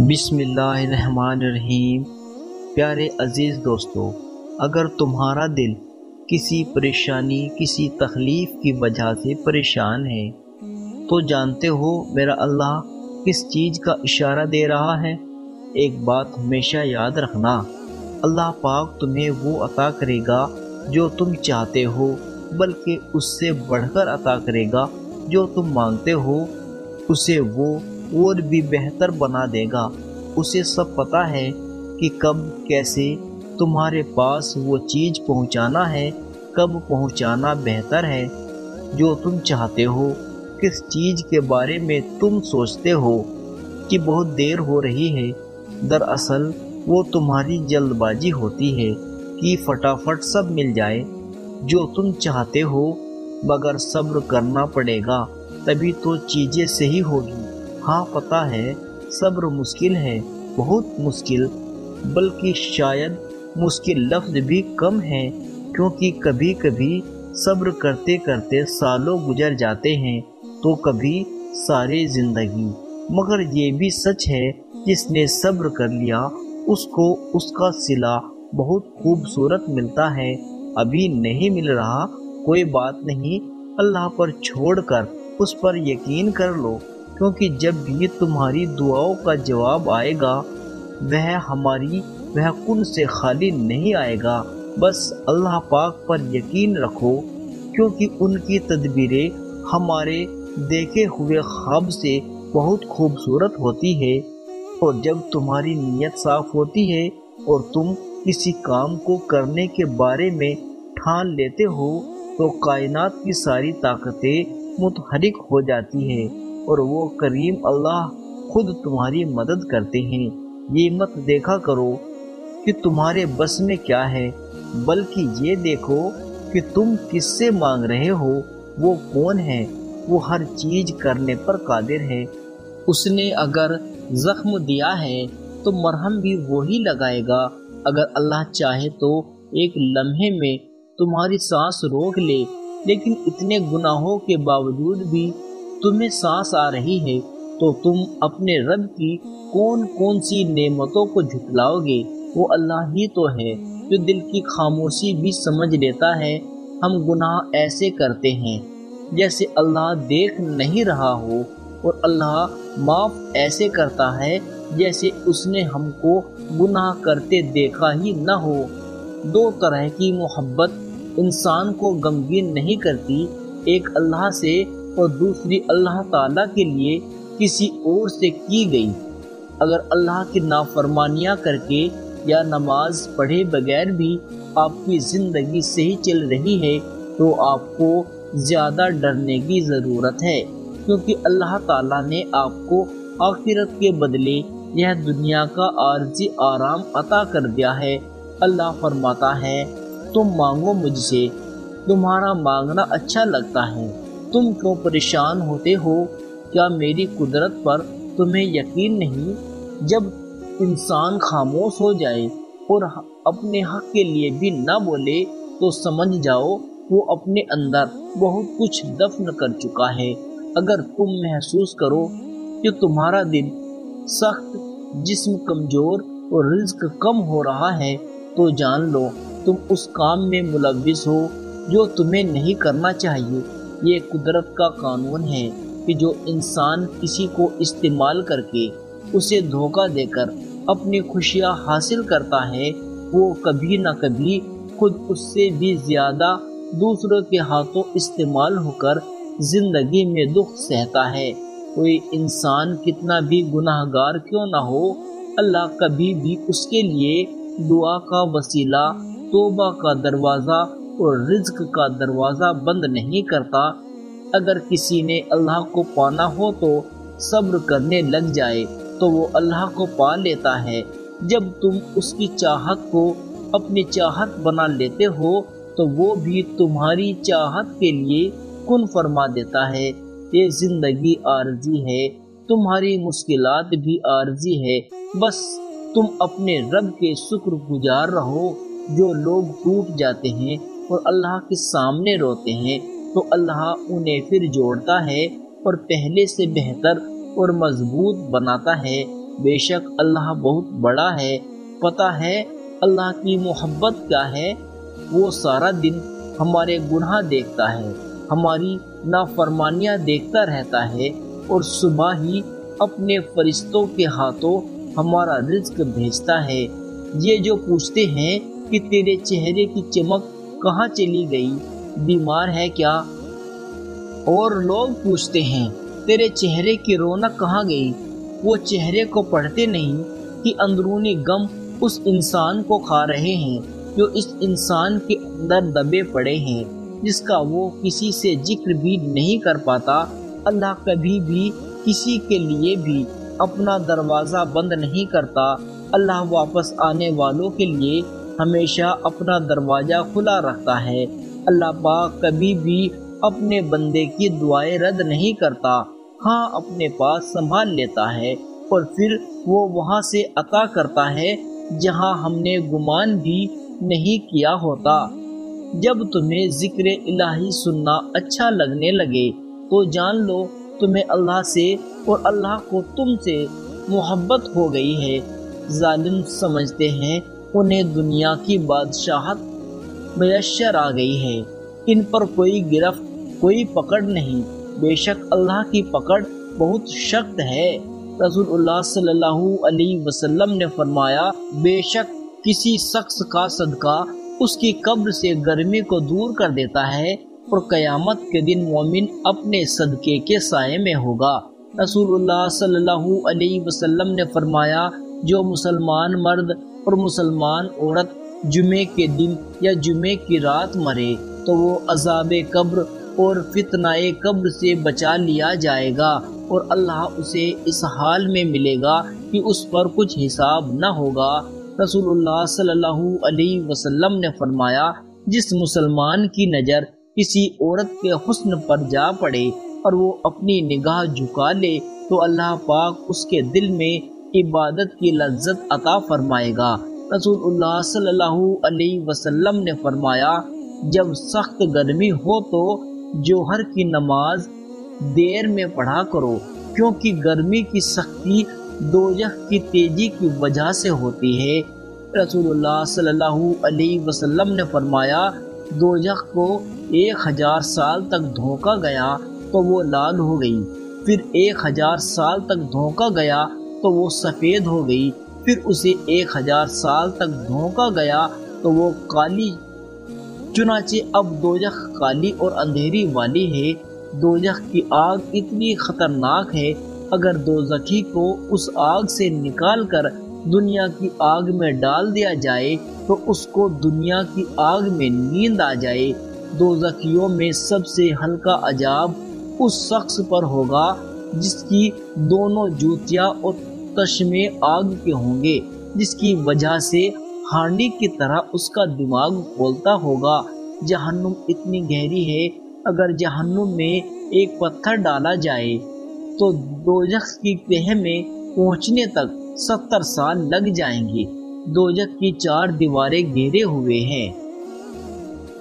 بسم اللہ الرحمن الرحیم۔ پیارے عزیز دوستو، اگر تمہارا دل کسی پریشانی کسی تکلیف کی وجہ سے پریشان ہے تو جانتے ہو میرا اللہ کس چیز کا اشارہ دے رہا ہے؟ ایک بات ہمیشہ یاد رکھنا، اللہ پاک تمہیں وہ عطا کرے گا جو تم چاہتے ہو، بلکہ اس سے بڑھ کر عطا کرے گا جو تم مانگتے ہو، اسے وہ اور بھی بہتر بنا دے گا۔ اسے سب پتہ ہے کہ کب کیسے تمہارے پاس وہ چیز پہنچانا ہے، کب پہنچانا بہتر ہے جو تم چاہتے ہو۔ کس چیز کے بارے میں تم سوچتے ہو کہ بہت دیر ہو رہی ہے، دراصل وہ تمہاری جلد بازی ہوتی ہے کہ فٹافٹ سب مل جائے جو تم چاہتے ہو، مگر صبر کرنا پڑے گا، تبھی تو چیزیں صحیح ہوگی۔ ہاں پتہ ہے صبر مشکل ہے، بہت مشکل، بلکہ شاید مشکل لفظ بھی کم ہے، کیونکہ کبھی کبھی صبر کرتے کرتے سالوں گزر جاتے ہیں تو کبھی ساری زندگی۔ مگر یہ بھی سچ ہے جس نے صبر کر لیا اس کو اس کا صلہ بہت خوبصورت ملتا ہے۔ ابھی نہیں مل رہا کوئی بات نہیں، اللہ پر چھوڑ کر اس پر یقین کر لو، کیونکہ جب بھی تمہاری دعاؤں کا جواب آئے گا وہ ہماری کن سے خالی نہیں آئے گا۔ بس اللہ پاک پر یقین رکھو، کیونکہ ان کی تدبیریں ہمارے دیکھے ہوئے خواب سے بہت خوبصورت ہوتی ہے، اور جب تمہاری نیت صاف ہوتی ہے اور تم کسی کام کو کرنے کے بارے میں ٹھان لیتے ہو تو کائنات کی ساری طاقتیں متحرک ہو جاتی ہیں اور وہ کریم اللہ خود تمہاری مدد کرتے ہیں۔ یہ مت دیکھا کرو کہ تمہارے بس میں کیا ہے، بلکہ یہ دیکھو کہ تم کس سے مانگ رہے ہو۔ وہ کون ہے؟ وہ ہر چیز کرنے پر قادر ہے۔ اس نے اگر زخم دیا ہے تو مرہم بھی وہی لگائے گا۔ اگر اللہ چاہے تو ایک لمحے میں تمہاری سانس روک لے، لیکن اتنے گناہوں کے باوجود بھی تمہیں سانس آ رہی ہے تو تم اپنے رب کی کون سی نعمتوں کو جھٹلاؤ گے؟ وہ اللہ ہی تو ہے جو دل کی خاموشی بھی سمجھ لیتا ہے۔ ہم گناہ ایسے کرتے ہیں جیسے اللہ دیکھ نہیں رہا ہو، اور اللہ معاف ایسے کرتا ہے جیسے اس نے ہم کو گناہ کرتے دیکھا ہی نہ ہو۔ دو طرح کی محبت انسان کو غمگین نہیں کرتی، ایک اللہ سے اور دوسری اللہ تعالیٰ کے لیے کسی اور سے کی گئی۔ اگر اللہ کی نافرمانیاں کر کے یا نماز پڑھے بغیر بھی آپ کی زندگی صحیح چل رہی ہے تو آپ کو زیادہ ڈرنے کی ضرورت ہے، کیونکہ اللہ تعالیٰ نے آپ کو آخرت کے بدلے یہ دنیا کا عارضی آرام عطا کر دیا ہے۔ اللہ فرماتا ہے، تم مانگو مجھ سے، تمہارا مانگنا اچھا لگتا ہے، تم کیوں پریشان ہوتے ہو؟ کیا میری قدرت پر تمہیں یقین نہیں؟ جب انسان خاموش ہو جائے اور اپنے حق کے لیے بھی نہ بولے تو سمجھ جاؤ وہ اپنے اندر بہت کچھ دفن کر چکا ہے۔ اگر تم محسوس کرو کہ تمہارا دل سخت، جسم کمزور اور رزق کم ہو رہا ہے تو جان لو تم اس کام میں ملوث ہو جو تمہیں نہیں کرنا چاہیے۔ یہ قدرت کا قانون ہے کہ جو انسان کسی کو استعمال کر کے اسے دھوکہ دے کر اپنی خوشیاں حاصل کرتا ہے، وہ کبھی نہ کبھی خود اس سے بھی زیادہ دوسروں کے ہاتھوں استعمال ہو کر زندگی میں دکھ سہتا ہے۔ کوئی انسان کتنا بھی گناہ گار کیوں نہ ہو، اللہ کبھی بھی اس کے لیے دعا کا وسیلہ، توبہ کا دروازہ اور رزق کا دروازہ بند نہیں کرتا۔ اگر کسی نے اللہ کو پانا ہو تو صبر کرنے لگ جائے تو وہ اللہ کو پا لیتا ہے۔ جب تم اس کی چاہت کو اپنی چاہت بنا لیتے ہو تو وہ بھی تمہاری چاہت کے لیے کن فرما دیتا ہے۔ یہ زندگی عارضی ہے، تمہاری مشکلات بھی عارضی ہے، بس تم اپنے رب کے شکر گزار رہو۔ جو لوگ ٹوٹ جاتے ہیں اور اللہ کے سامنے روتے ہیں تو اللہ انہیں پھر جوڑتا ہے اور پہلے سے بہتر اور مضبوط بناتا ہے۔ بے شک اللہ بہت بڑا ہے۔ پتہ ہے اللہ کی محبت کیا ہے؟ وہ سارا دن ہمارے گناہ دیکھتا ہے، ہماری نافرمانیاں دیکھتا رہتا ہے، اور صبح ہی اپنے فرشتوں کے ہاتھوں ہمارا رزق بھیجتا ہے۔ یہ جو پوچھتے ہیں کہ تیرے چہرے کی چمک کہاں چلی گئی، بیمار ہے کیا؟ اور لوگ پوچھتے ہیں تیرے چہرے کی رونق کہاں گئی، وہ چہرے کو پڑھتے نہیں کہ اندرونی غم اس انسان کو کھا رہے ہیں جو اس انسان کے اندر دبے پڑے ہیں، جس کا وہ کسی سے ذکر بھی نہیں کر پاتا۔ اللہ کبھی بھی کسی کے لیے بھی اپنا دروازہ بند نہیں کرتا۔ اللہ واپس آنے والوں کے لیے ہمیشہ اپنا دروازہ کھلا رکھتا ہے۔ اللہ پاک کبھی بھی اپنے بندے کی دعائیں رد نہیں کرتا، ہاں اپنے پاس سنبھال لیتا ہے، اور پھر وہ وہاں سے عطا کرتا ہے جہاں ہم نے گمان بھی نہیں کیا ہوتا۔ جب تمہیں ذکر الہی سننا اچھا لگنے لگے تو جان لو تمہیں اللہ سے اور اللہ کو تم سے محبت ہو گئی ہے۔ ظالم سمجھتے ہیں انہیں دنیا کی بادشاہت میسر آ گئی ہے، ان پر کوئی گرفت کوئی پکڑ نہیں، بے شک اللہ کی پکڑ بہت سخت ہے۔ رسول اللہ صلی اللہ علیہ وسلم نے فرمایا، بے شک کسی شخص کا صدقہ اس کی قبر سے گرمی کو دور کر دیتا ہے، اور قیامت کے دن مومن اپنے صدقے کے سائے میں ہوگا۔ رسول اللہ صلی اللہ علیہ وسلم نے فرمایا، جو مسلمان مرد اور مسلمان عورت جمعے کے دن یا جمعے کی رات مرے تو وہ عذاب قبر اور فتنہ قبر سے بچا لیا جائے گا، اور اللہ اسے اس حال میں ملے گا کہ اس پر کچھ حساب نہ ہوگا۔ رسول اللہ صلی اللہ علیہ وسلم نے فرمایا، جس مسلمان کی نظر کسی عورت کے حسن پر جا پڑے اور وہ اپنی نگاہ جھکا لے تو اللہ پاک اس کے دل میں عبادت کی لذت عطا فرمائے گا۔ رسول اللہ صلی اللہ علیہ وسلم نے فرمایا، جب سخت گرمی ہو تو جوہر کی نماز دیر میں پڑھا کرو، کیونکہ گرمی کی سختی دوزخ کی تیزی کی وجہ سے ہوتی ہے۔ رسول اللہ صلی اللہ علیہ وسلم نے فرمایا، دوزخ کو 1000 سال تک دھوکا گیا تو وہ لال ہو گئی، پھر 1000 سال تک دھوکا گیا تو وہ سفید ہو گئی، پھر اسے 1000 سال تک دھوکا گیا تو وہ کالی۔ چنانچہ اب دوزخ کالی اور اندھیری والی ہے۔ دوزخ کی آگ اتنی خطرناک ہے، اگر دوزخی کو اس آگ سے نکال کر دنیا کی آگ میں ڈال دیا جائے تو اس کو دنیا کی آگ میں نیند آ جائے۔ دوزخیوں میں سب سے ہلکا عذاب اس شخص پر ہوگا جس کی دونوں جوتیاں اور تشمے آگ کے ہوں گے، جس کی وجہ سے ہانڈی کی طرح اس کا دماغ کھولتا ہوگا۔ جہنم اتنی گہری ہے، اگر جہنم میں ایک پتھر ڈالا جائے تو دوزخ کی تہہ میں پہنچنے تک 70 سال لگ جائیں گے۔ دوزخ کی 4 دیواریں گھیرے ہوئے ہیں،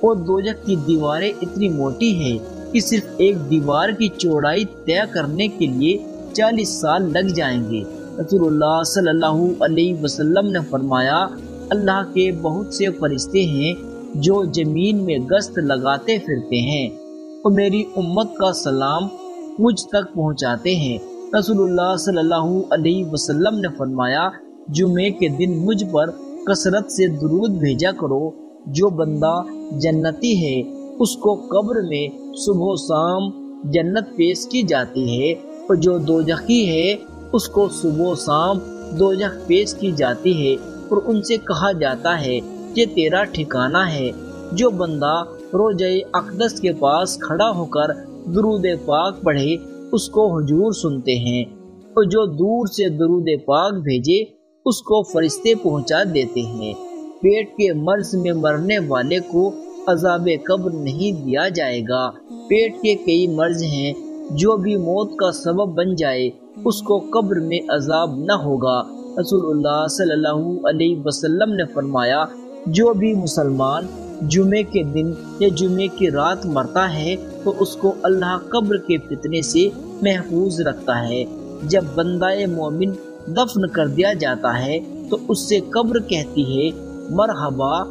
اور دوزخ کی دیواریں اتنی موٹی ہیں کہ صرف ایک دیوار کی چوڑائی طے کرنے کے لیے 40 سال لگ جائیں گے۔ رسول اللہ صلی اللہ علیہ وسلم نے فرمایا، اللہ کے بہت سے فرشتے ہیں جو زمین میں گشت لگاتے پھرتے ہیں اور میری امت کا سلام مجھ تک پہنچاتے ہیں۔ رسول اللہ صلی اللہ علیہ وسلم نے فرمایا، جمعے کے دن مجھ پر کثرت سے درود بھیجا کرو۔ جو بندہ جنتی ہے اس کو قبر میں صبح و شام جنت پیش کی جاتی ہے، اور جو دوزخی ہے اس کو صبح و شام دوزخ پیش کی جاتی ہے، اور ان سے کہا جاتا ہے کہ تیرا ٹھکانہ ہے۔ جو بندہ روضہ اقدس کے پاس کھڑا ہو کر درود پاک پڑھے اس کو حضور سنتے ہیں، اور جو دور سے درود پاک بھیجے اس کو فرشتے پہنچا دیتے ہیں۔ پیٹ کے مرض میں مرنے والے کو عذاب قبر نہیں دیا جائے گا۔ پیٹ کے کئی مرض ہیں، جو بھی موت کا سبب بن جائے اس کو قبر میں عذاب نہ ہوگا۔ رسول اللہ صلی اللہ علیہ وسلم نے فرمایا، جو بھی مسلمان جمعے کے دن یا جمعے کی رات مرتا ہے تو اس کو اللہ قبر کے فتنے سے محفوظ رکھتا ہے۔ جب بندہ مومن دفن کر دیا جاتا ہے تو اس سے قبر کہتی ہے مرحبا،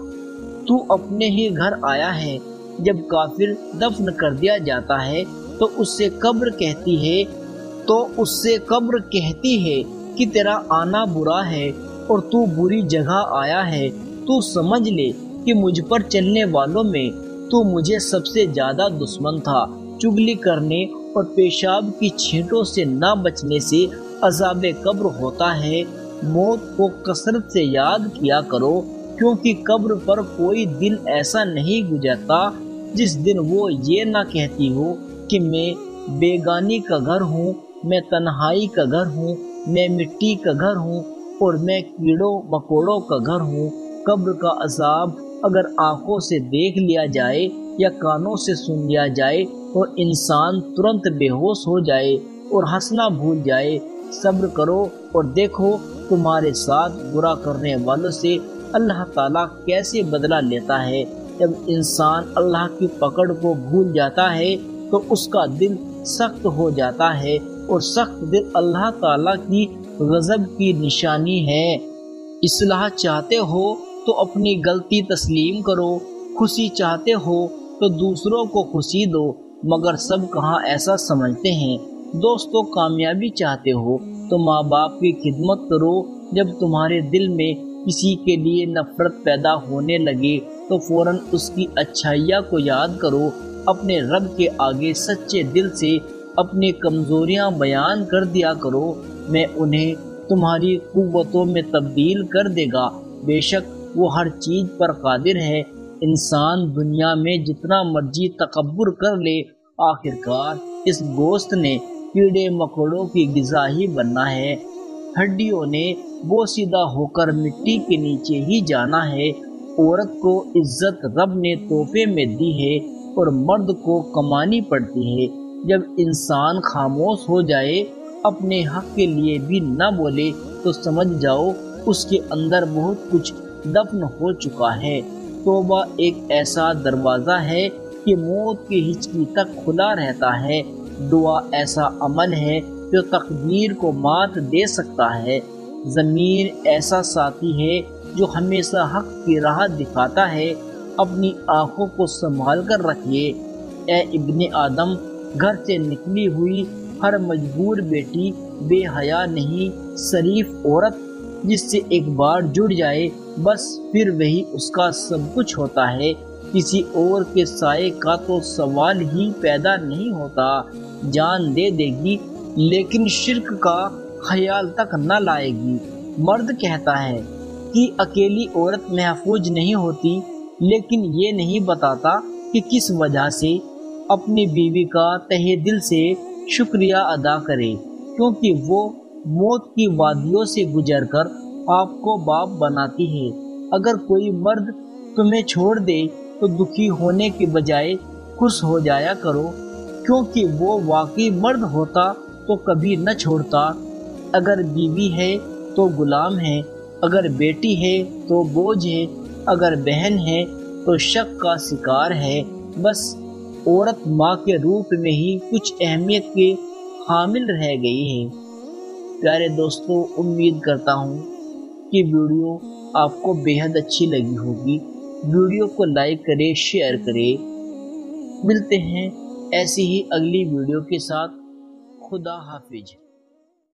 تو اپنے ہی گھر آیا ہے۔ جب کافر دفن کر دیا جاتا ہے تو اس سے قبر کہتی ہے کہ تیرا آنا برا ہے اور تو بری جگہ آیا ہے۔ تو سمجھ لے کہ مجھ پر چلنے والوں میں تو مجھے سب سے زیادہ دشمن تھا۔ چگلی کرنے اور پیشاب کی چھینٹوں سے نہ بچنے سے عذاب قبر ہوتا ہے۔ موت کو کثرت سے یاد کیا کرو، کیونکہ قبر پر کوئی دن ایسا نہیں گزرتا جس دن وہ یہ نہ کہتی ہو کہ میں بیگانی کا گھر ہوں، میں تنہائی کا گھر ہوں، میں مٹی کا گھر ہوں اور میں کیڑوں مکوڑوں کا گھر ہوں۔ قبر کا عذاب اگر آنکھوں سے دیکھ لیا جائے یا کانوں سے سن لیا جائے اور انسان ترنت بے ہوش ہو جائے اور ہنسنا بھول جائے، صبر کرو اور دیکھو تمہارے ساتھ برا کرنے والوں سے اللہ تعالیٰ کیسے بدلہ لیتا ہے۔ جب انسان اللہ کی پکڑ کو بھول جاتا ہے تو اس کا دل سخت ہو جاتا ہے، اور سخت دل اللہ تعالیٰ کی غضب کی نشانی ہے۔ اصلاح چاہتے ہو تو اپنی غلطی تسلیم کرو، خوشی چاہتے ہو تو دوسروں کو خوشی دو، مگر سب کہاں ایسا سمجھتے ہیں۔ دوستو، کامیابی چاہتے ہو تو ماں باپ کی خدمت کرو۔ جب تمہارے دل میں کسی کے لیے نفرت پیدا ہونے لگے تو فوراً اس کی اچھائیاں کو یاد کرو۔ اپنے رب کے آگے سچے دل سے اپنی کمزوریاں بیان کر دیا کرو، میں انہیں تمہاری قوتوں میں تبدیل کر دے گا، بے شک وہ ہر چیز پر قادر ہے۔ انسان دنیا میں جتنا مرضی تکبر کر لے، آخرکار اس گوشت نے کیڑے مکوڑوں کی غذا ہی بننا ہے۔ ہڈیوں نے بوسیدہ ہو کر مٹی کے نیچے ہی جانا ہے۔ عورت کو عزت رب نے تحفے میں دی ہے اور مرد کو کمانی پڑتی ہے۔ جب انسان خاموش ہو جائے، اپنے حق کے لیے بھی نہ بولے، تو سمجھ جاؤ اس کے اندر بہت کچھ دفن ہو چکا ہے۔ توبہ ایک ایسا دروازہ ہے کہ موت کی ہچکی تک کھلا رہتا ہے۔ دعا ایسا عمل ہے جو تقدیر کو مات دے سکتا ہے۔ ضمیر ایسا ساتھی ہے جو ہمیشہ حق کی راہ دکھاتا ہے۔ اپنی آنکھوں کو سنبھال کر رکھیے۔ اے ابن آدم، گھر سے نکلی ہوئی ہر مجبور بیٹی بے حیا نہیں، شریف عورت جس سے ایک بار جڑ جائے بس پھر وہی اس کا سب کچھ ہوتا ہے۔ کسی اور کے سائے کا تو سوال ہی پیدا نہیں ہوتا۔ جان دے دے گی لیکن شرک کا خیال تک نہ لائے گی۔ مرد کہتا ہے کہ اکیلی عورت محفوظ نہیں ہوتی، لیکن یہ نہیں بتاتا کہ کس وجہ سے۔ اپنی بیوی کا تہہ دل سے شکریہ ادا کرے، کیونکہ وہ موت کی وادیوں سے گزر کر آپ کو باپ بناتی ہے۔ اگر کوئی مرد تمہیں چھوڑ دے تو دکھی ہونے کے بجائے خوش ہو جایا کرو، کیونکہ وہ واقعی مرد ہوتا تو کبھی نہ چھوڑتا۔ اگر بیوی ہے تو غلام ہے، اگر بیٹی ہے تو بوجھ ہے، اگر بہن ہے تو شک کا شکار ہے۔ بس عورت ماں کے روپ میں ہی کچھ اہمیت کے حامل رہ گئی ہے۔ پیارے دوستو، امید کرتا ہوں کہ ویڈیو آپ کو بےحد اچھی لگی ہوگی۔ ویڈیو کو لائک کریں، شیئر کریں۔ ملتے ہیں ایسی ہی اگلی ویڈیو کے ساتھ۔ خدا حافظ۔